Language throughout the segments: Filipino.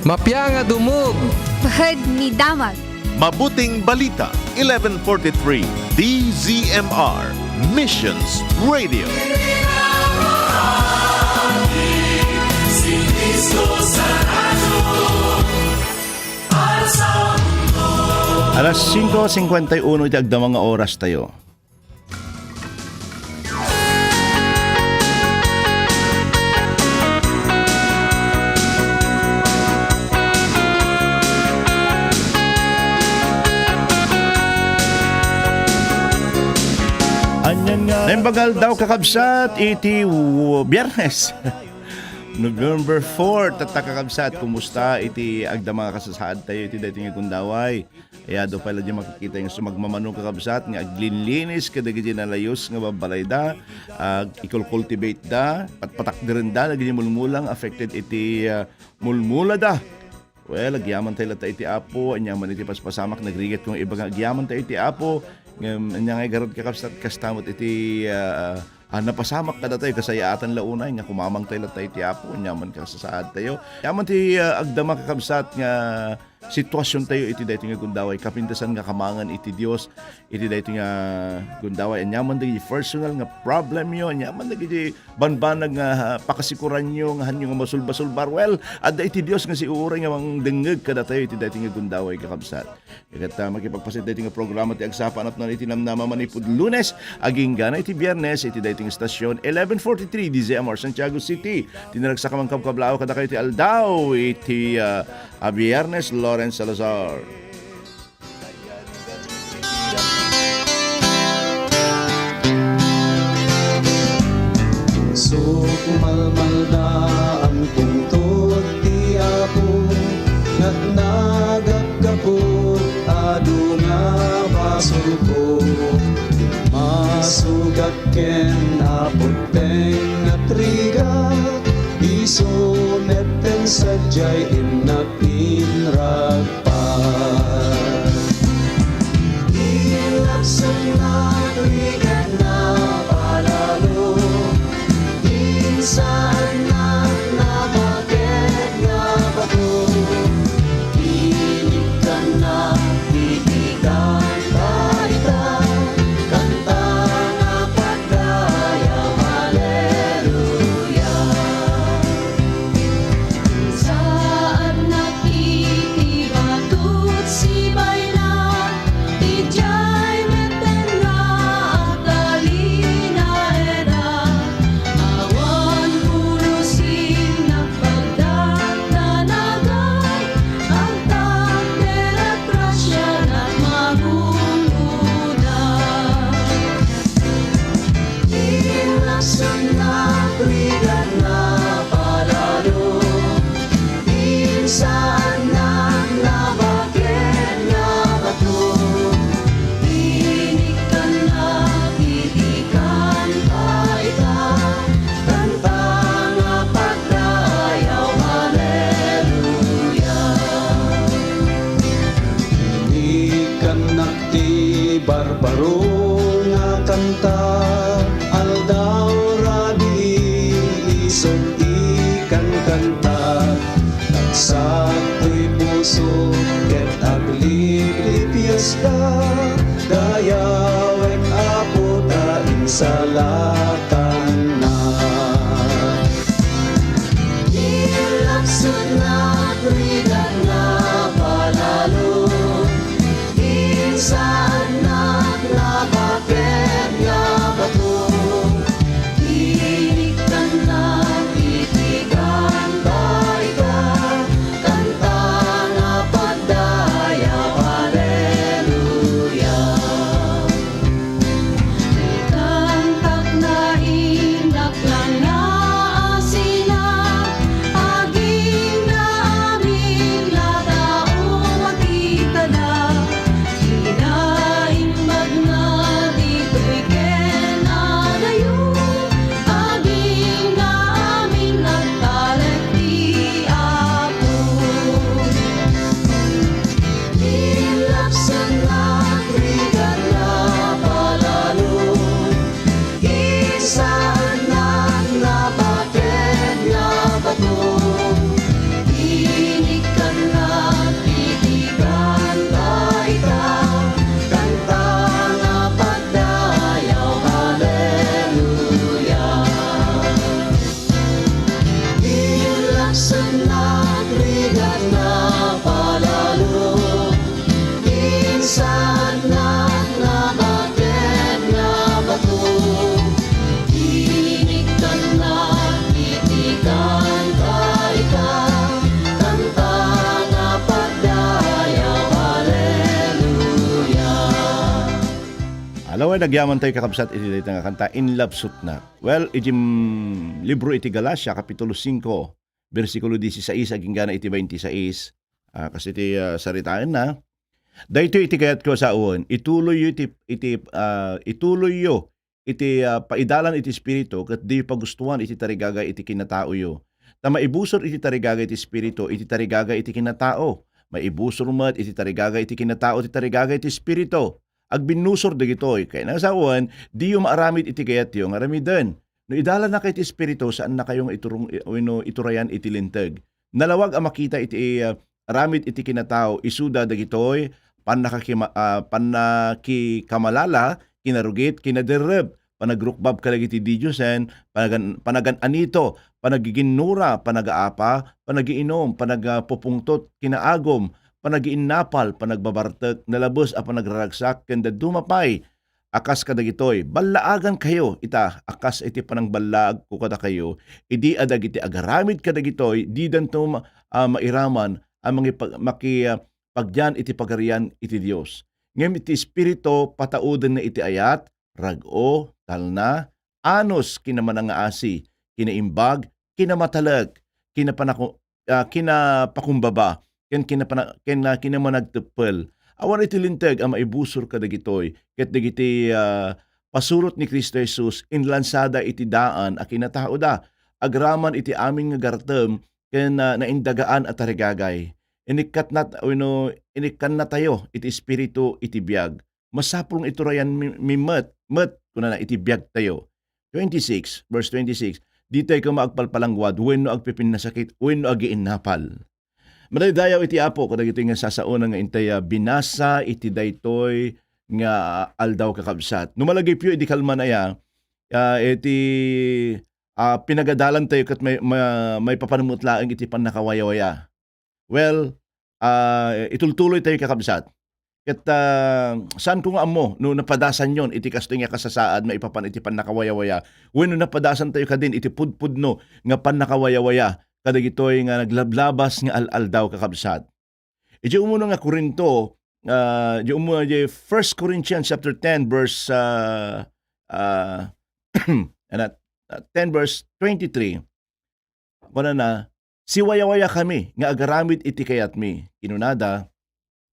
Mapya nga dumog. Bahad ni Damag. Mabuting Balita, 1143, DZMR, Missions Radio. Alas 5:51 iti agda mga oras tayo. Naimbagal daw kakabsat iti Biyernes. November 4, tatakakabsat, kumusta iti agda mga kasasaad tayo iti dating igundaway. Kaya do pala di makikita yung sumagmamanong kakabsat nga aglinlinis kadagiti nalayos nga babalay da, ikultivate da, patpatak din da, naging mulmulang affected iti mulmula da. Well, agyaman tayo lata iti apo, anyaman iti paspasamak, nagriget kung iba nga agyaman tayo iti apo, anya nga garot kakabsat kastamot iti napasamak kada tayo kasayaatan launay nga kumamang tayo latay ti apo nyaman ka sasaad tayo yaman ti agdama kakabsat nga sitwasyon tayo iti dayto nga gundaway kapintasan nga kamangan iti Dios iti dayto nga gundaway anyaman dagiti personal nga problem yo anyaman dagiti banbanag nga pakasikuran yo nga hanyo nga masulbasulbar well adda iti Dios nga si uuray nga mangdengeg kada tayo iti dayto nga gundaway kakabsat ket makipagpasit dayto nga programa ti agsapan at nan iti namnama manipud Lunes aging gana iti Biyernes iti dayto nga stasyon 1143 DZMR Santiago City tinaragsak man kabkablao kada kayo iti aldaw iti Biyernes Lawrence Salazar. So kumalmalda ang tungtod ti apo nat nagagapot adu nga basol ko masugat ken apoteng at rigat iso metten sadyay inapinragpan ilaksan na rigat na palalo saan na nabaget nga bago inig ka na titigan paita kanta nga pagdaya haleluya saan nakitibatut si bayna tijay meten nga at dalina eda awan purusin nagpagdagdanagan ang takderat rasya at magunguna ilasan na brigan na palalo insaan na nabagyan nga bato inig ka na titikan paita kanta nga pagdayaw haleluya inikan nakti barbaro nga kanta aldaw rabi isog ikan kanta nagsato'y puso ket agliglipias ka dayawek apo ta insalatan na ilakson na brigan na palalo insaan na nabagyan nga bato inig ka na titigan baita kanta nga pagdayaw haleluya kantak na indaklan na asina aging na aming latao makita na anak na bakit nga bato Iniktan na itikan ka ika Kanta nga pagdayaw Hallelujah Alaway nagyaman tayo kakabsat iti dayta nga kanta In Love Sutna. Well, iti libro iti Galacia kapitulo 5 bersikulo 16 aging gana iti 26 kasi iti saritaan na. Dayto iti kayat ko sa uwan ituloy yo iti paidalan iti espiritu ket di pagustuhan iti tarigaga iti kinatao yo. Ta maibusor iti tarigaga iti espiritu iti tarigaga iti kinatao. Maibusor met iti tarigaga iti kinatao iti tarigaga iti espiritu. Agbinusor dagitoy kay nasawan di yo maaramid iti kayat yo nga ramiden no idala na kay iti espiritu saan na kayong iturayan iti linteg nalawag ang makita iti aramid iti kinatao isuda dagitoy panakikamalala kinarugit kinadereb panagrukbab kalag iti Diyosen panagan anito panagiginura panagaapa panagiinom panagpupungtot kinaagom panagiinnapal, panagbabartek, nalabos a panagraragsak, kanda dumapay, akas kadagitoy, balaagan kayo, ita, akas iti panangbalag ko kada kayo, idi adag iti agaramid kadagitoy, di danto mairaman, ang mga pagyan iti pagarian iti Dios. Ngem iti espiritu, patauden na iti ayat, rago, talna, anos, kinamanangaasi, kinaimbag, kinamatalag, kinapakumbaba, ken kinamanagtepel awan iti linteg ang maibusor kadagitoy ket dagiti pasurot ni Kristo Jesus inlansada iti daan a kinatao da agraman iti aming nga gartem ken naindagaan at tarigagay inikan na tayo iti espiritu iti biag masapul nga iturayan met kunana iti biag tayo 26 verse 26 ditay ka maagpalpalangwad wenno agpipin na sakit wenno agiinnapal. Madaydayaw iti apo kadagito nga sasauna nga intay binasa iti daytoy nga aldaw kakabsat. Numalagay pyo iti kalmanaya iti pinagadalan tayo kat may papanumutlaeng iti panakawayawaya. Well, itultuloy tayo kakabsat. Ket saan ko nga amo no napadasan yon iti kasto nga kasasaad maipapan iti panakawayawaya. Wenno napadasan tayo kadin iti pudpudno nga panakawayawaya. Kadagitoy nga naglablabas nga al-al daw kakabsat. Iti umuno nga Korinto, di umuno di 1 Corinthians chapter 10 verse 10 verse 23. Kuna na, siwayawaya kami nga agaramid iti kayat mi. Kinunada,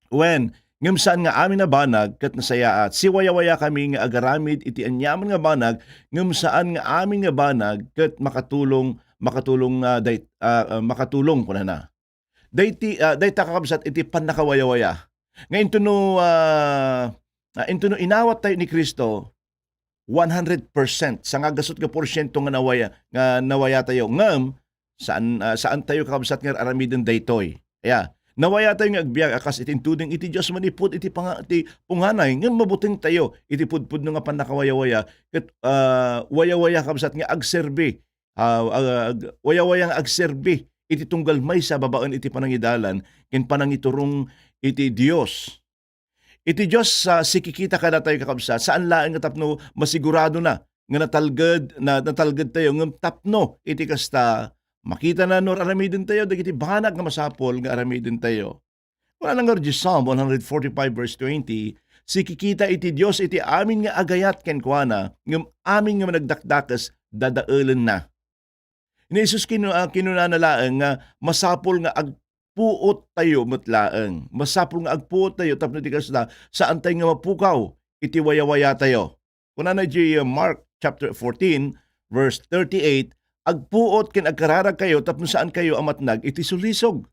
when ngem saan nga amin na banag ket nasayaat, siwayawaya kami nga agaramid iti anyaman nga banag, ngem saan nga amin nga banag ket makatulong kuna na. Dayti kakabsat iti panakawayawaya. Ngayon tuno inawat tayo ni Kristo 100% sa nga gasot nga porsyento nga nawaya tayo. Ngem saan tayo kakabsat nga aramiden daytoy. Nawaya tayo nga agbiag akas iti intuding iti Dios manipud iti punghanay ngem mabuting tayo iti pudpud nga panakawayawaya ket wayawaya kabsat nga agserbi wayawayang agserbi iti tunggal may sa babaan iti panangidalan ken panangiturong iti Dios. Iti Dios sikikita kada tayo kakabsat saan laeng nga tapno masigurado na nga natalged tayo ngem tapno iti kasta makita na nor aramidin tayo dagiti banag nga masapol nga aramidin tayo. Wala nang Psalm 145 verse 20 sikikita iti Dios iti amin nga agayat ken kuana ngem amin nga managdakdakas dadaelen na. Ni Jesus kinunanalaeng nga masapol nga agpuot tayo metlaeng. Masapol nga agpuot tayo tapno ti kasla saan tayo nga mapukaw iti wayawaya tayo. Kuna na di Mark chapter 14 verse 38 agpuot ken agkararag kayo tapno saan kayo amatnag iti sulisog.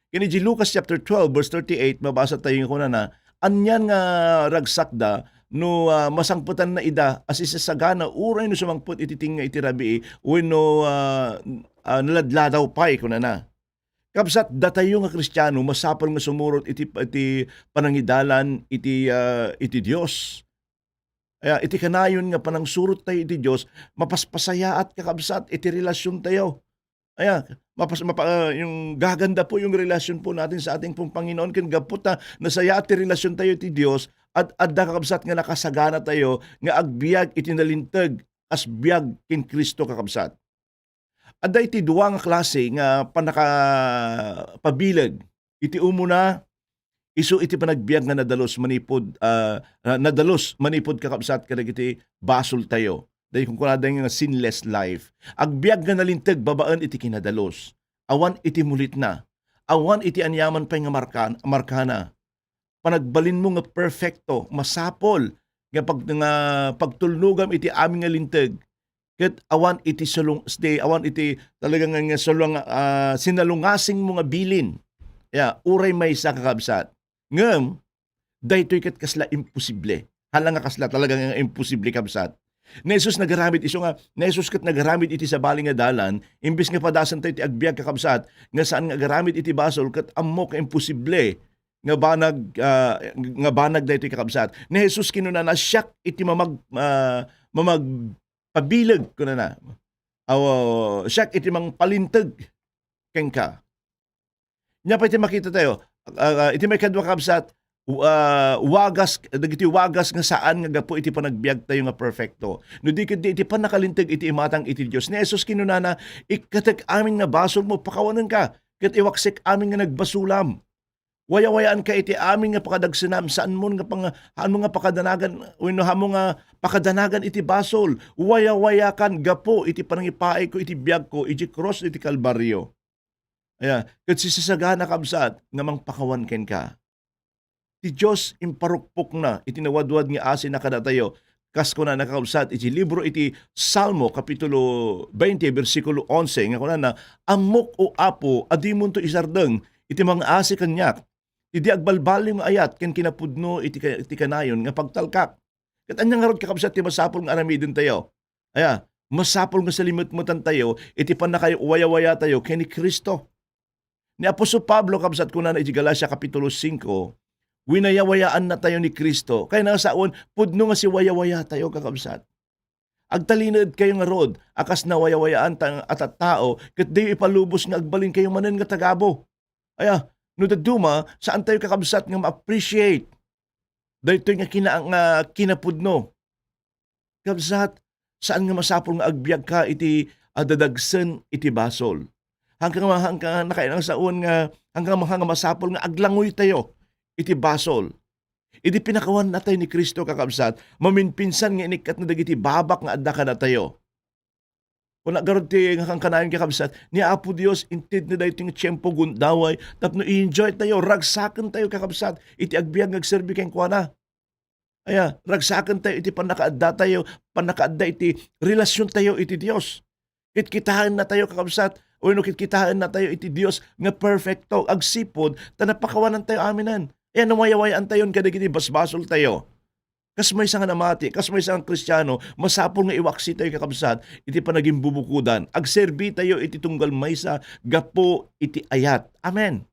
Kini di Lucas chapter 12 verse 38 mabasa tayo kuna na anyan nga ragsakda no masangputan na ida as isasagana uray no sumangput iti tinga iti rabii wenno naladladaw pay kuna na. Kabsat datayo nga Kristiyano masapol nga sumurot iti panangidalan iti Dios. Iti kanayon nga panangsurot tayo iti Dios mapaspasayaat kakabsat iti relasyon tayo. Ayan, yung gaganda po yung relasyon po natin sa ating pong Panginoon. Ken gapot na nasaya ti relasyon tayo ti Dios at adda kakabsat nga nakasagana tayo nga agbiag iti nalintag as biag ken Kristo kakabsat. Adda iti duwa nga klase nga panaka pabilag. Iti umuna isu iti panagbiag nga nadalos manipod kakabsat kadagiti basol tayo. Dahil kung kunada nga sinless life. Agbiag nga nalintag babaan iti kinadalos. Awan iti mulit na. Awan iti anyaman pa nga markana. Panagbalin mo nga perfecto, masapol nga pagtulnugam iti aming nga lintag. Ket awan iti awan iti talagang nga sinalungasing mo nga bilin. Uray may sa kakabsat. Ngem daytoy ket kasla imposible. Hala nga kasla talagang nga imposible kabsat. Na Jesus nagaramid iso nga, na Jesus ket nagaramid iti sa bali nga dalan, imbis nga padasan tayo iti agbiag kakabsat, nga saan nga garamid iti basol ket ammo ka imposible nga banag daytoy kakabsat. Na Jesus kinuna na siyak iti pabilag kuna na. Siyak iti mang palintag ken ka. Nya pa iti makita tayo, iti may kadwa kakabsat, dagiti wagas nga saan nga gapo iti panagbiag tayo nga perfecto. No di iti panakalintag iti imatang iti Dios. Ni Jesus kinunana ikatek amin nga basol mo pakawanan ka ket iwaksik amin nga nagbasulam. Wayawayaan ka iti amin nga pakadagsenam saan mo nga pakadanagan wenno hamo nga pakadanagan iti basol. Wayawayakan gapo iti panangipaay ko iti biag ko iti cross iti kalbaryo. Ket sisasagana kabsat nga mangpakawan ken ka. Ti Diyos imparukpok na itinawadwad nga asin na kadatayo kas ko na nakausat iti libro iti Salmo kapitulo 20 bersikulo 11 nga kuna na amok o apo adimon to isardeng iti mga asi kanyak iti agbalbal nga ayat ken kinapudno iti kanayon nga pagtalkak ket anya nga rod kakabsat ti masapol nga aramiden tayo masapol nga salimutmutan tayo iti panakayo waya-waya tayo ken ni Kristo ni Apostol Pablo kabsat kuna na iti Galacia kapitulo 5 winayawayaan na tayo ni Kristo. Kaya nga saon, pudno nga si wayawaya tayo kakabsat. Agtalinod kayo nga rod, akas na wayawayaan at tao, kat di ipalubos nga agbalin kayo manan nga tagabo. No daduma, saan tayo kakabsat nga ma-appreciate? Dahito nga kinapudno. Kabsat, saan nga masapol nga agbiag ka iti dadagsen iti basol. Hanggang nakainang saon nga, hanggang masapol nga aglangoy tayo iti basol. Iti pinakawan na tayo ni Kristo kakabsat, maminpinsan nga inikat na dagiti babak nga adda ka na tayo. Kung nagarod ti nga kang kanayon kakabsat, ni Apo Dios, intid na dahi ting tiyempo gundaway, tapno i-enjoy tayo, ragsakan tayo kakabsat, iti agbiag ngagserbi keng kuana. Ragsakan tayo, iti panakaadda tayo, panakaadda iti relasyon tayo iti Dios. Kitkitaan na tayo kakabsat, o kitkitaan na tayo iti Dios nga perfecto, agsipod, tanapakawanan tayo aminan. Namayawayaan tayo kadagiti basbasol tayo. Kas may nga namati, kas may nga Kristiyano, masapol nga iwaksi tayo kakabsat, iti panaging bubukudan. Agserbi tayo iti tunggal maysa, gapo iti ayat. Amen.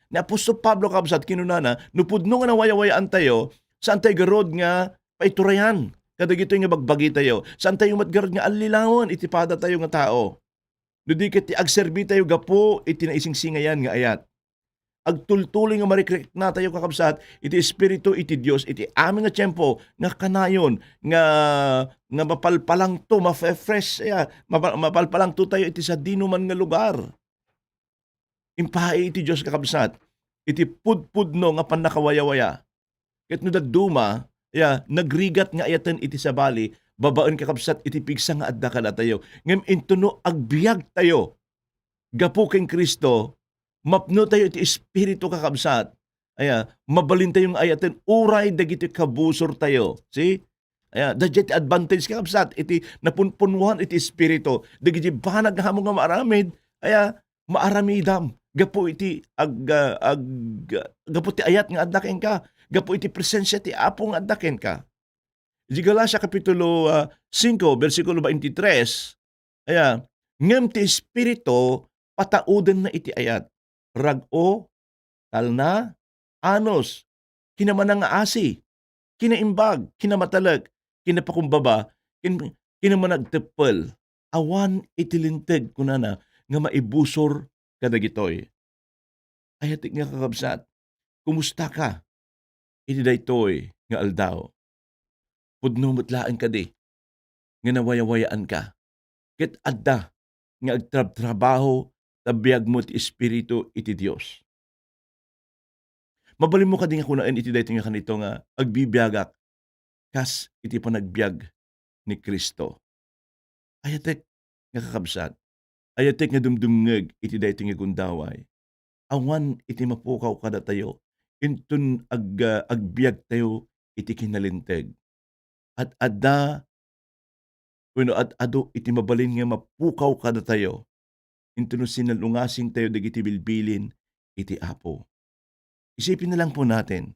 Ni Apostol Pablo kakabsat, kinunana, nupudno nga nawayawayaan tayo, saan tayo garod nga paiturayan. Kadagito nga bagbagi tayo. Saan tayo matgarod nga alilawan, iti pada tayo nga tao. Nudikit ti agserbi tayo, gapo iti naisingsingayan nga ayat. Agtultuloy nga marikrek na tayo kakabsat iti espiritu iti Dios iti amin nga tiyempo nga kanayon nga mapalpalang to ma-fresh mapalpalang to tayo iti sa dinuman nga lugar. Impahay iti Dios kakabsat iti pudpudno nga panakawaya-waya. Ket no daduma nagrigat nga ayatan iti sa bali babaan kakabsat iti pigsa nga adda kana tayo. Ngem intuno agbiag tayo gapo ken Kristo. Mapno tayo iti espiritu kakabsat. Mabalin tayong ayaten, uray dagiti kabusor tayo. See? Dagiti advantage kakabsat, iti napunpunwan iti espiritu. Dagiti banag hamo nga maaramid, maaramidam. Gapo iti gapo ti ayat nga addaken ka. Gapo iti presensya ti Apo nga addaken ka. Di Galacia kapitulo 5, versikulo 23, ngem ti espiritu patauden na iti ayat. Rag-o, talna, anos, kinamanang nga asi, kinaimbag, kinamatalag, kinapakumbaba, kinamanagtepel, awan itilinteg kunana, nga maibusor kadagitoy. Ayatik nga kakabsat, kumusta ka? Iti daytoy nga aldaw. Pudno mutlaan ka di, nga nawayawayaan ka. Ket adda nga agtrabaho tabiyag mo ti espiritu iti Dios. Mabalin mo ka din nga kunaan iti daytoy nga kanito nga agbibiyagak kas iti panagbiag ni Kristo. Ayatek nga kakabsat, ayatek nga dumdumngeg iti daytoy nga gundaway. Awan iti mapukaw kada tayo, intun agbiag tayo iti kinalinteg. At adda, at ado iti mabalin nga mapukaw kada tayo, intun sinalungasing tayo dagiti bilbilin iti Apo. Isipin na lang po natin,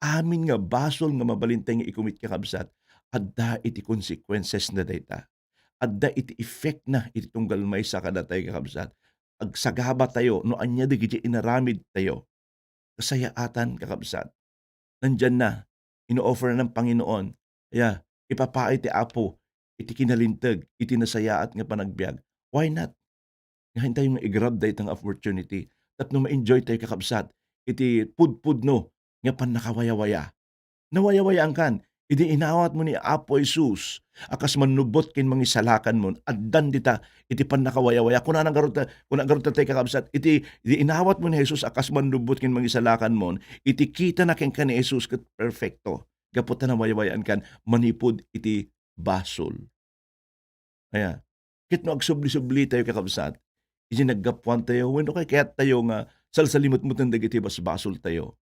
amin nga basol nga mabalin tayo nga ikumit kakabsat, adda iti consequences na dayta. Adda iti effect na iti tunggal may sa kada tayo kakabsat. Agsagaba tayo, no anya digiti inaramid tayo. Kasayaatan kakabsat. Nandyan na, ino-offer na ng Panginoon. Kaya, ipapait ti Apo, iti kinalintag, iti nasayaat nga panagbiag. Why not? Ngayon tayo nga i-grab dahi itang opportunity. Tapno ma-enjoy tayo kakabsat. Iti pudpudno, nga panakawayawaya. Nawayawayaan kan, iti inawat mo ni Apo Jesus, akas manubot kin mangisalakan mo, addan dita, iti panakawayawaya. Kung anang garota tayo kakabsat, iti inawat mo ni Jesus, akas manubot kin mangisalakan mo, iti kita na kin ka ni Jesus kat perfecto. Gapot na nawayawayaan kan, manipod iti basol. Kaya, kit no agsubli-subli tayo kakabsat, iti naggapuan tayo, wendo kay kaya tayo nga, salsalimot mo tandag iti basol tayo.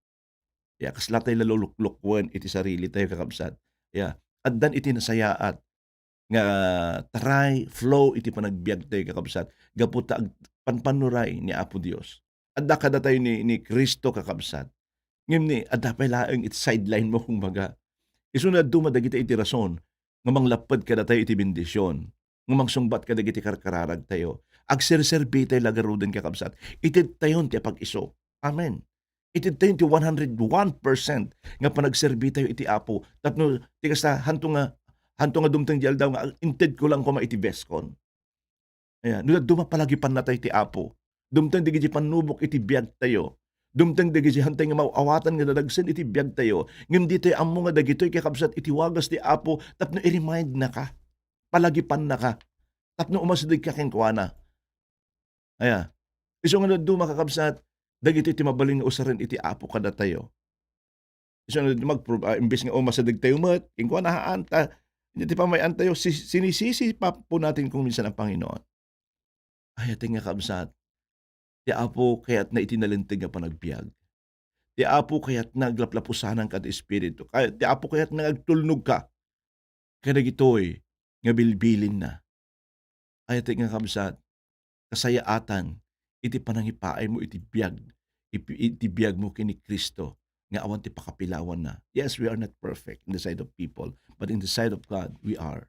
Ya, kasla tayo laluluklukwan iti sarili tayo kakabsat. Ya, addan iti nasayaat nga taray, flow iti panagbiag tayo kakabsat. Gaputa panpanuray ni Apo Dios. Adda kada tayo ni Kristo kakabsat. Ngem ni adda pa laeng iti sideline mo kung baga. Isunod dumadag iti rason nga manglapad kada tayo iti bendisyon. Nga mangsungbat kada iti karkararag tayo. Agserserbi tayo lagarudan kakabsat. Itid tayon ti pag-iso. Amen. Itid tayo ti 101% nga panagserbi tayo iti Apo. Tapno, tikas na, hanto nga dumtang di aldaw nga, inted ko lang kuma iti beskon. Ayan, dumapalagipan na tayo iti Apo. Dumtang digiti panubok iti biyag tayo. Dumtang digiti hantay nga mauawatan nga dadagsan iti biyag tayo. Ngem di tayo amo nga dagitoy kakabsat iti wagas ti Apo, tapno i-remind na ka. Palagipan na ka. Tapno umasidig ka kenkwana. Ayan. Iso nga dumakakabsat, dagiti iti mabaling nga usaran iti Apo kada tayo. So imbes nga masadag tayo mat, kingko nahaan ta, hindi pa may antayo, sinisisi pa po natin kung minsan ang Panginoon. Ay, ati nga kabsat, ti Apo kaya't na itinalintig nga panagbiag. Ti Apo kaya't naglaplapusanan ka ti Espiritu. Ti Apo kaya't nagtulnog ka. Kaya gitoy, nga bilbilin na. Ay, ati nga kabsat, kasayaatan, iti panangipaay mo iti biyag mo kini Kristo nga awan ti pakapilawan na. Yes, we are not perfect in the sight of people, but in the sight of God, we are.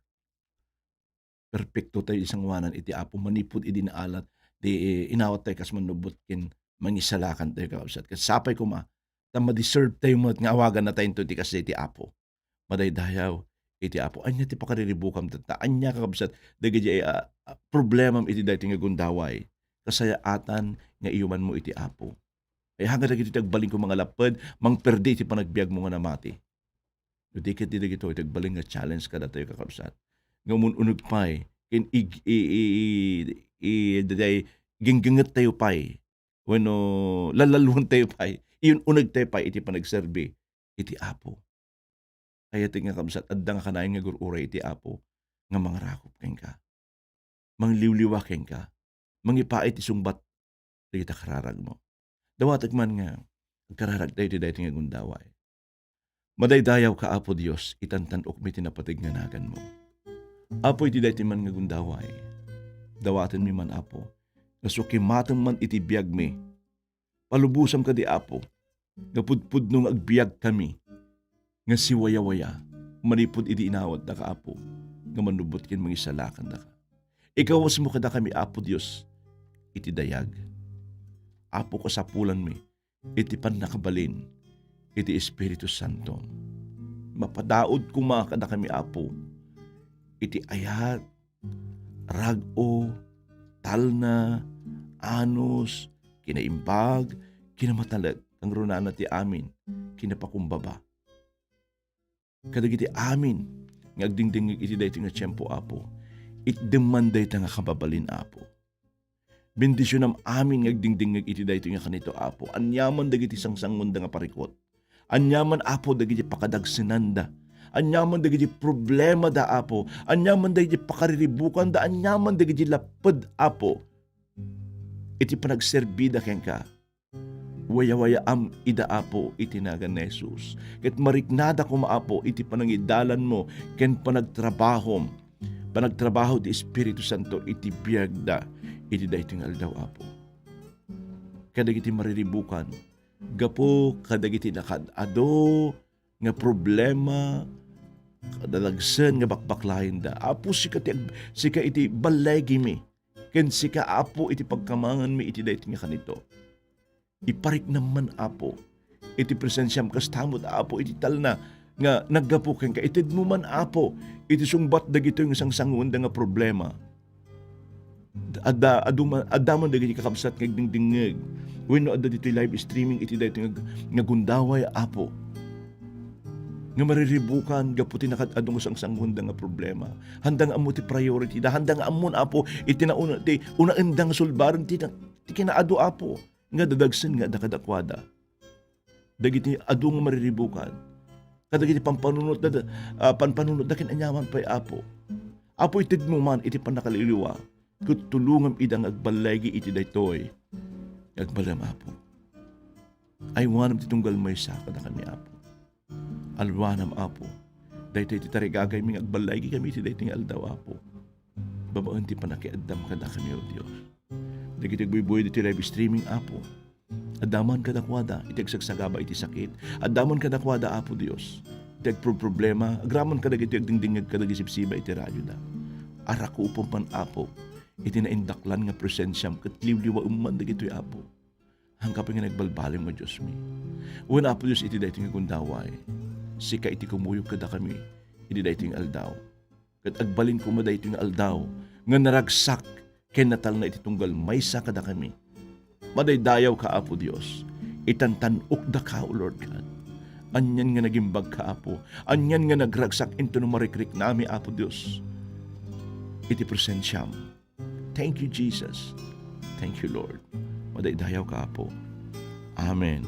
Perfecto tayo isang wanan iti Apo, manipod iti naalat, di inawat tayo kas manubot kin mangisalakan tayo kausat. Kasapay ko ma-deserve tayo mo nga awagan na tayo iti kasi iti Apo. Madaydayaw iti Apo. Anya ti pakariribukam tata. Anya kakabsat, dagiti problemam iti dahi nga gundaway. Kasayaatan nga iyuman mo iti Apo. Ay hanggang dagiti tagbaling ko mga lapad, mangperdi iti panagbiag mo nga namati. Dikit di dagito tagbaling nga challenge kada tayo kakabsat. Nga unog pay, ginggingat tayo pay, wano lalaluan tayo pay, iyon unag tayo pay iti panagserbi iti Apo. Kaya ti nga kabsat, adda nga kanayin nga gururay iti Apo, nga mga rakop keng ka, mangliwliwa keng ka, mangipait isungbat kita kararag mo. Dawatag man nga, kararag tayo ti dahi nga gundaway. Madaydayaw ka Apo Dios, itantanok mi tinapatig nga nagan mo. Apo iti dahi man nga gundaway. Dawatan mi man Apo, nasukimatang man iti biyag mi. Palubusam ka di Apo, napudpud nung agbiag kami, nga siwaya-waya, manipod iti inawat na ka Apo, nga manubot kin mangisalakan na ka. Ikawas mo kada kami Apo Dios, iti dayag. Apo kasapulan mi, iti panakabalin, iti Espiritu Santo. Mapadaod kuma kada kami Apo, iti ayat, rago, talna, anos, kinaimbag, kinamatalag, ang runana ti amin, kinapakumbaba. Kadagiti amin, nga agdingding iti dayto nga tiyempo, Apo, itdemanday ta nga kababalin, Apo. Bendisyon am amin nga agdingding iti dayto nga kanito, Apo. Anyaman dagiti sangsangon da nga parikot. Anyaman, Apo, dagiti pakadagsinanda. Anyaman dagiti problema da, Apo. Anyaman dagiti pakariribukan da. Anyaman dagiti lapad, Apo. Iti panagserbida ken ka. Waya-waya am ida, Apo, iti nagan ni Jesus. Ket mariknada ko, Maapo, iti panangidalan mo ken panagtrabahom. Panagtrabaho di Espiritu Santo iti biyagda iti daytoy nga aldaw, Apo. Kadagiti mariribukan, gapo kadagiti nakadado nga problema, kadalagsen nga bakbaklahin da. Apo, sika iti balay mi. Ken sika, Apo, iti pagkamangan mi iti daytoy nga kanito. Iparik naman, Apo, iti presensyam kastamot, Apo, iti talna nga naggapo ken ka. Itid mo man, Apo, iti sungbat dagito yung isang sanguanda nga problema. Adaman dagiti kakabsat nga dingdingeg. Wenno adda dito live streaming iti dayto nga gundaway, Apo. Nga mariribukan gaputi nakadadong isang sanguanda nga problema. Handang amo ti priority da, handang amon, Apo, iti nauna ti unaendang sulbaran ti kinaado, Apo. Nga dadagsen nga dakadakwada. Dagiti adu nga mariribukan. Kadagiti pampanunot da ken anyaman pay, Apo. Apo, itid mo man iti panakaliliwa. Ket tulungam idang agbalagi iti daytoy. Agbalam, Apo. Ay wanam ti tunggal maysa kada kami, Apo. Alwanam, Apo. Daytoy ti tarigagay mi agbalagi kami iti daytoy aldaw, Apo. Babaen ti panakiaddam kada kami, O Dios. Dagiti agbuy-buy iti live streaming, Apo. Adaman kadakwada iti agsagsagaba iti sakit. Adaman kadakwada, Apo Dios. Iti agproblema, agraman kadagiti agdingdingag kadagisipsiba iti radyo da. Arako upang man, Apo. Iti naindaklan nga presensyam ket liwliwa umman dagitoy, Apo. Hangkapin nga nagbalbalim mo, Diyos mi. Una, Apo Diyos, iti daytoy nga gundaway. Sika iti kumuyog kada kami iti daytoy nga aldaw. Ket agbalin ko mo daytoy nga aldaw nga naragsak ken natal na iti tunggal maysa kada kami. Madaydayaw ka, Apo Dios. Itantanok da ka, O Lord God. Anyan nga nagimbag ka, Apo. Anyan nga nagragsak into no marikrik nami, Apo Dios. Iti presensyam. Thank you, Jesus. Thank you, Lord. Madaydayaw ka, Apo. Amen.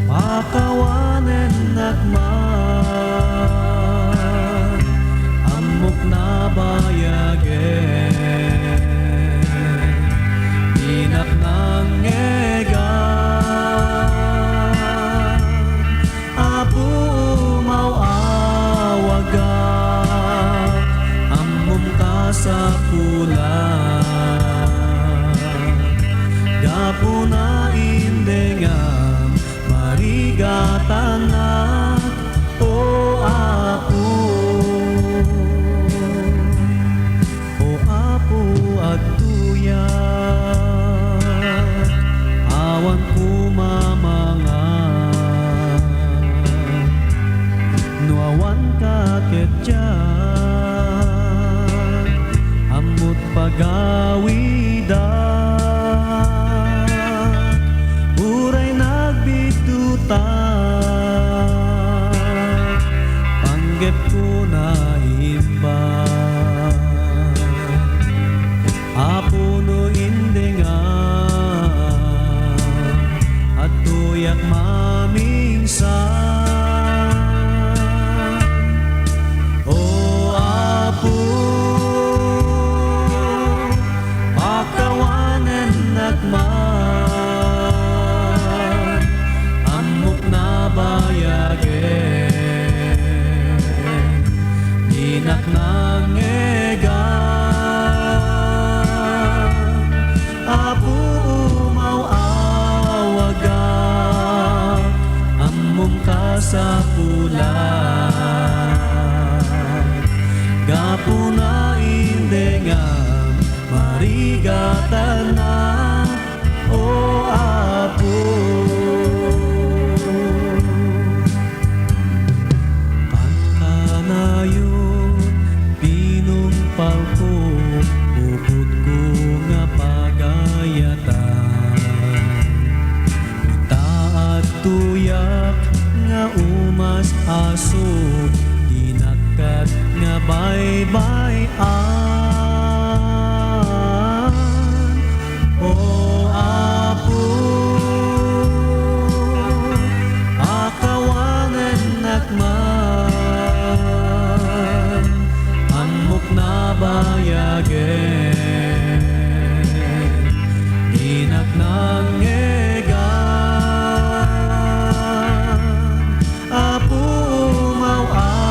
Pakawanen nagman amok na bayagen inak nang egan Apo umawawagan amom ka sa pulan gapo na indengam marigatan na, O Apo. O Apo at tuya, awan ko mamangan. Nuawan ka ketyan, amot pagawidan. Uray nagbitutan, panggep ko na imbang. Apo no indengan, at tuyak mamingsan. O Apo, pakawanen nagman amok na bayagen inak nang egan Apo umawawagan amom ka sa pulan gapo na indengan marigatan na, O Apo. Pagka mas aso dinakat nga baybayan o apo akawanan nakman amok na bayagen dinak nangegan apo mawawagan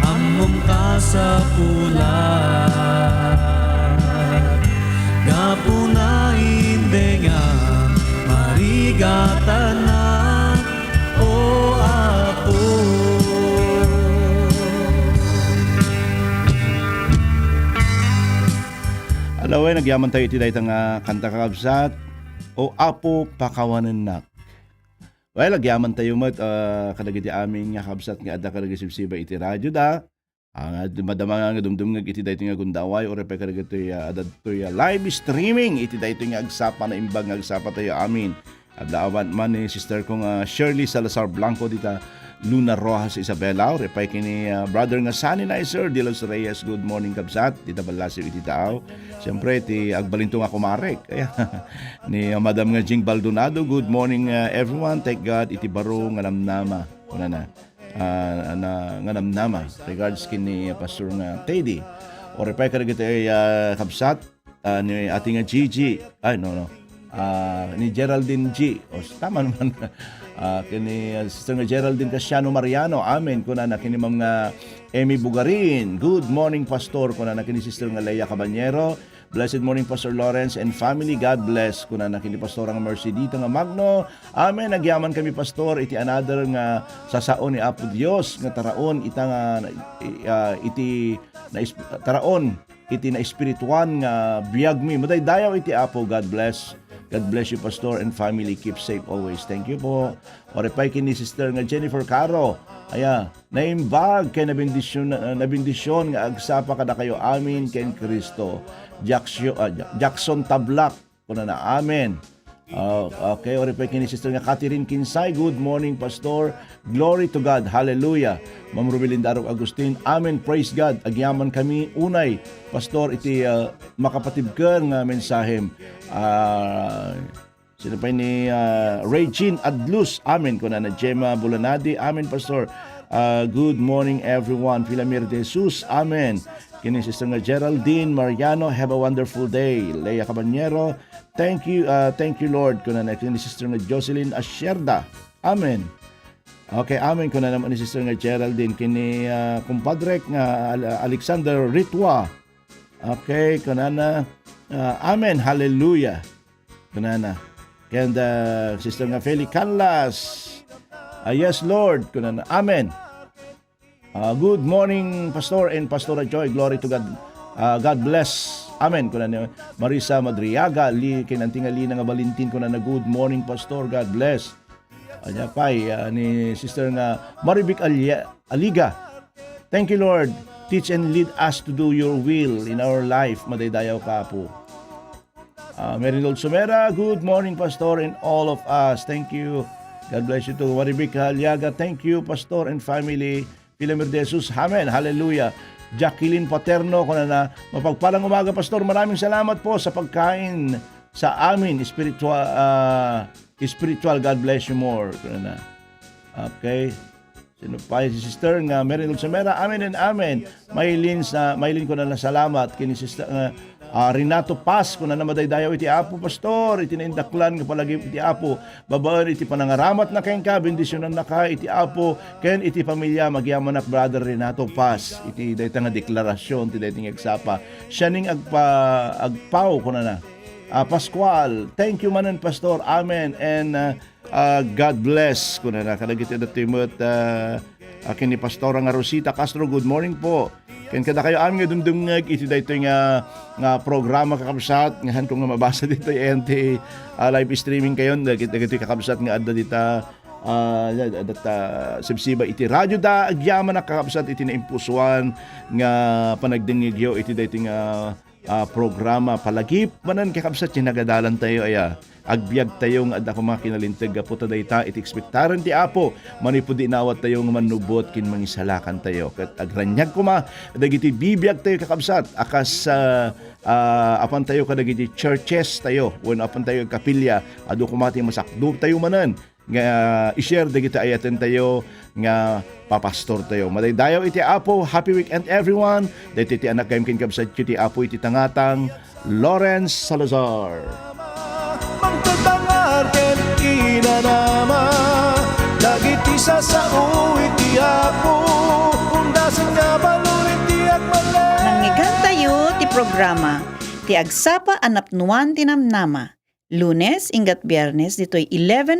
amom ka sa pulat gapuna indengan marigatan na o apo. Alaway, nagyaman tayo iti dahil kanta kakabsat o Apo Pakawanan Nak. Well, nagyaman tayo mat kadagiti amin nga kabsat nga adda kadagisibsiba iti radyo da. Madama nga dumdum nga iti dahil nga gundaway o repay kadagiti adad to'y live streaming iti dahil nga agsapa na imbag nga agsapa tayo amin. Adda awan man ni sister kong Shirley Salazar Blanco dita Luna Rojas Isabela, repay kini brother nga Saninizer de los Reyes, good morning kabsat, dita balasi iti tao. Siyempre, ti agbalinto nga kumarek. Kaya, ni Madam nga Jing Baldonado, good morning everyone, thank God, iti baro nga namnama. Kuna na, nga namnama. Regards kini Pastor nga Teddy. O repay ka iti kabsat, ni ating nga Gigi, ni Geraldine G. O tama naman. Kini Sister nga Geraldine Casiano Mariano, amen. Kuna na kini mga Emmy Bugarin, good morning Pastor. Kuna na kini Sister nga Leia Cabanyero, blessed morning Pastor Lawrence and family, God bless. Kuna na kini Pastor nga Mercy dito nga Magno, amen. Nagyaman kami Pastor iti another nga sasaon ni Apo Dios nga taraon ita nga iti na taraon iti na espirituan nga biyag mi madaydayaw iti Apo, God bless. God bless you, Pastor and family. Keep safe always. Thank you po. Orepay kini Sister nga Jennifer Caro. Aya, naimbag kay nabindisyon nga agsapa kada kayo amin ken Kristo. Jackson Tablak. Kuna na amen. Okay, orepay kini Sister nga Catherine Kinsay. Good morning, Pastor. Glory to God. Hallelujah. Ma'am Rubilin Darog Agustin. Amen. Praise God. Agyaman kami unay, Pastor, iti makapatid ka nga mensahem. Sino pa ni Regine Adlus. Amen. Kuna na Gemma Bulanadi. Amen, Pastor. Good morning, everyone. Filamir de Jesus. Amen. Kini Sister nga Geraldine Mariano. Have a wonderful day. Leia Cabanyero. Thank you, Lord. Kuna na kini Sister nga Jocelyn Asherda. Amen. Okay, amen. Kuna naman ni Sister nga Geraldine. Kini kumpadrek nga Alexander Ritwa. Okay, kuna na. Amen. Hallelujah. Kuna na. And Sister nga Feli Canlas. Yes, Lord. Kuna na. Amen. Good morning, Pastor and Pastora Joy. Glory to God. God bless. Amen. Kuna na Marisa Madriaga, kinantingali nga Valentin, kuna na good morning, Pastor. God bless. Anya pay ni Sister nga Maribik Aliga. Thank you, Lord. Teach and lead us to do your will in our life. Madaydayaw ka po. Merinol Sumera, good morning, Pastor, and all of us. Thank you. God bless you too. Maribik Aliaga, thank you, Pastor and family. Filamir de Jesus, amen. Hallelujah. Jacqueline Paterno, kuna na mapagpalang umaga, Pastor. Maraming salamat po sa pagkain sa amin. Spiritual, God bless you more. Kuna na. Okay. Sino pa si Sister nga Merinol Samera, amen and amen. Maylin ko na salamat. Kini Sister Renato Paz, kuna na madaydayaw iti Apo, Pastor. Iti naindaklan nga palagi iti Apo. Babaan iti panangaramat na kain ka, bendisyonan na ka iti Apo. Ken iti pamilya, magyaman ak Brother Renato Paz. Iti dayta nga deklarasyon, iti dayta nga agsapa. Siya ning agpaw, kuna na. Pascual, thank you manan, Pastor. Amen. And God bless. Kuna na, kalagit ito timot akin ni Pastora nga Rosita Castro, good morning po. Ken kada kayo amin nga dumdumngag iti daytoy nga programa kakabsat ngahan kung nga mabasa dito NT live streaming kayon dagiti kakabsat nga adda dita sibsiba iti radyo da agyaman na kakabsat iti naimpusuan nga panagdingigyo iti daytoy nga programa palagip manan kakabsat kinagadalan tayo aya agbyag tayo nga adda ko mga kinalintag po dayta iti ekspektaran ti Apo manipudi nawat tayo nga manubot kin mangisalakan tayo ket agranyag kuma dagiti bibiyag tayo kakabsat akas apan tayo kadagiti churches tayo when apan tayo kapilya adu kumati masakdo tayo manan nga i-share dagiti ayaten tayo nga papastor tayo. Madaydayaw iti Apo, happy weekend everyone. Dito iti anak kayong kinkabsat iti Apo iti tangatang Lawrence Salazar. Mangtatangar ken inanama dagiti sa iti Apo undasan nga balurin ti agmala. Nangyigan tayo ti programa ti Agsapa Anapnuan Tinamnama. Lunes ingat Biyernes ditoy 11